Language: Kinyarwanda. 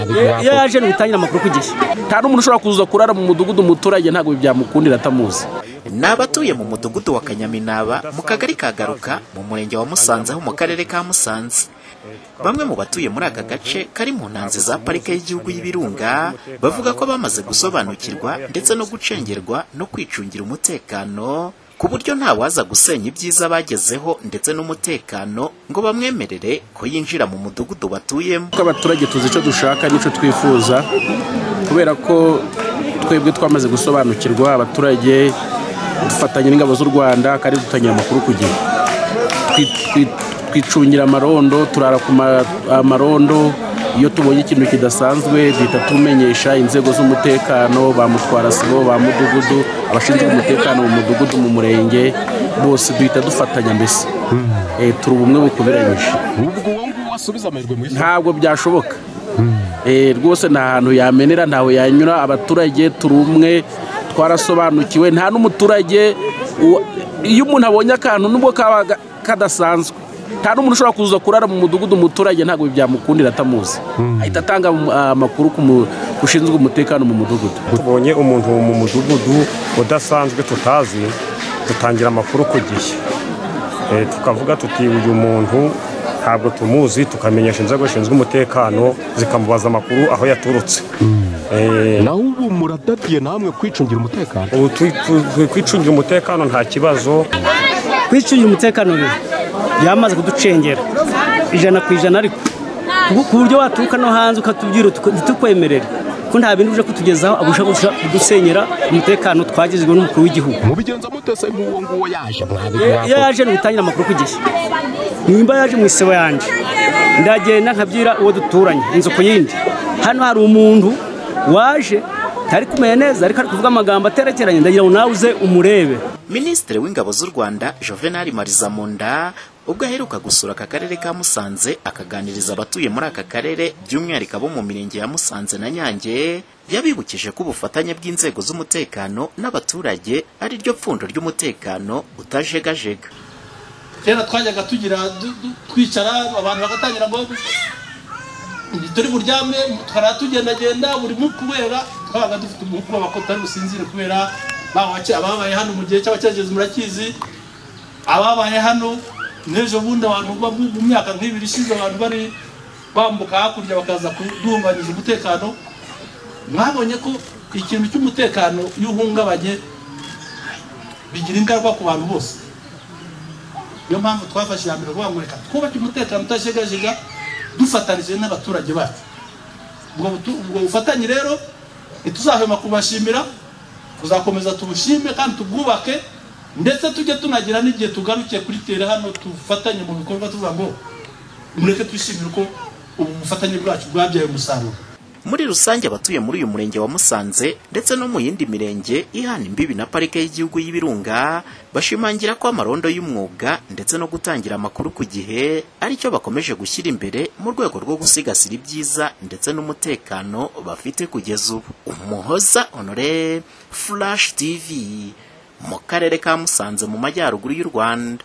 iyo yaje n'utangira amakuru ku gihe. Nta n'umuntu ushobora kuza kurara mu mudugudu umuturage ntabwo byamukundira atamuzi. N'abatuye mu mudugudu wa Kanyaminaba mu kagari ka Garuka mu murenge wa Musanze ho mu karere ka Musanze. Bamwe mu batuye muri aka gace kari mu ntanzi za parike y'igihugu y'Ibirunga bavuga ko bamaze gusobanukirwa ndetse no gucengerwa no kwicungira umutekano ku buryo nta waza gusenya ibyiza bagezeho ndetse n'umutekano ngo bamwemerere ko yinjira mu mudugudu batuyemo. Ko abaturage tuzi icyo dushaka n'icyo twifuza kubera ko twebwe twamaze gusobanukirwa abaturage dufatanya n'ingabo z'u Rwanda kandi dutangira amakuru ku gihe. Twicungira amarondo, turara ku amarondo, iyo tubonye ikintu kidasanzwe duhita tumenyesha inzego z'umutekano, ba mutwara sibo, ba mudugudu, abashinzwe umutekano mu mudugudu mu murenge, bose duhita dufatanya mbese. Turi ubumwe bukomeranyije. Ntabwo byashoboka. Rwose nta hantu yamenera, ntaho yanyura, abaturage turi umwe, twarasobanukiwe, nta n'umuturage iyo umuntu abonye akantu nubwo kaba kadasanzwe nta n'umuntu ushobora kuza kurara mu mudugudu umuturage ntabwo byamukundira atamuzi. Ahita atanga amakuru kushinzwe umutekano mu mudugudu. Tubonye umuntu mu mudugudu udasanzwe tutazi dutangira amakuru ku gihe. Tukavuga tuti uyu muntu ntabwo tumuzi, tukamenyesha inzego zishinzwe umutekano zikamubaza amakuru aho yaturutse. Naho ubu muradadiye namwe kwicungira umutekano? Kwicungira umutekano nta kibazo. Kwicungira umutekano yamaze kuducengera 100% ariko ku buryo waturuka no hanze ukatubwira tukwemerera ko nta bintu uje kutugezaho abusha kudusenyera umutekano twagizwe n'umukuru w'igihugu. Mubigenza mutese nguwo yaje yaje n'utangira amakuru ku gihe. Nimba yaje mu isebo yanje ndagenda nkabyira uwo duturanye inzo ku yindi. Hano hari umuntu waje tari kumenya neza ariko ari kuvuga amagambo aterekeranye ndagira ngo nawe uze umurebe. Minisitiri w'ingabo z'u Rwanda Juvenal Marizamunda ubwo aheruka gusura aka karere ka Musanze akaganiriza abatuye muri aka karere by'umwihariko abo mu mirenge ya Musanze na Nyange, yabibukije ko ubufatanye bw'inzego z'umutekano n'abaturage ari ryo pfundo ry'umutekano utajegajega. Kera twajyaga tugira twicara abantu bagatangira ngo turi buryame tugenda buri mu kubera twabaga dufite umukuru w'abakotari usinzire kubera ababaye hano mu gihe cy'abacengezi murakizi, ababaye hano n'ejo bundi abantu mu myaka nk'ibiri ishize abantu bari bambuka hakurya bakaza kuduhungabanyiriza umutekano. Mwabonye ko ikintu cy'umutekano iyo uhungabanye bigira ingaruka ku bantu bose. Niyo mpamvu twafashe iyambere kuvuga ngo reka twubake umutekano utajegajega dufatanije n'abaturage bacu. Ubwo bufatanye rero ntituzahwema kubashimira, tuzakomeza tubushime kandi tubwubake ndetse tujye tunagira n'igihe tugarukiye kuri tere hano tufatanye mu bikorwa tuvuga ngo mureke twishimire ko ubu bufatanye bwacu bwabyaye umusaruro. Muri rusange abatuye muri uyu murenge wa Musanze ndetse no mu yindi mirenge ihana imbibi na parike y'igihugu y'Ibirunga bashimangira ko amarondo y'umwuga ndetse no gutangira amakuru ku gihe aricyo bakomeje gushyira imbere mu rwego rwo gusigasira ibyiza ndetse n'umutekano bafite kugeza ubu. Umuhoza Honore, Flash TV, mu karere ka Musanze mu majyaruguru y'u Rwanda.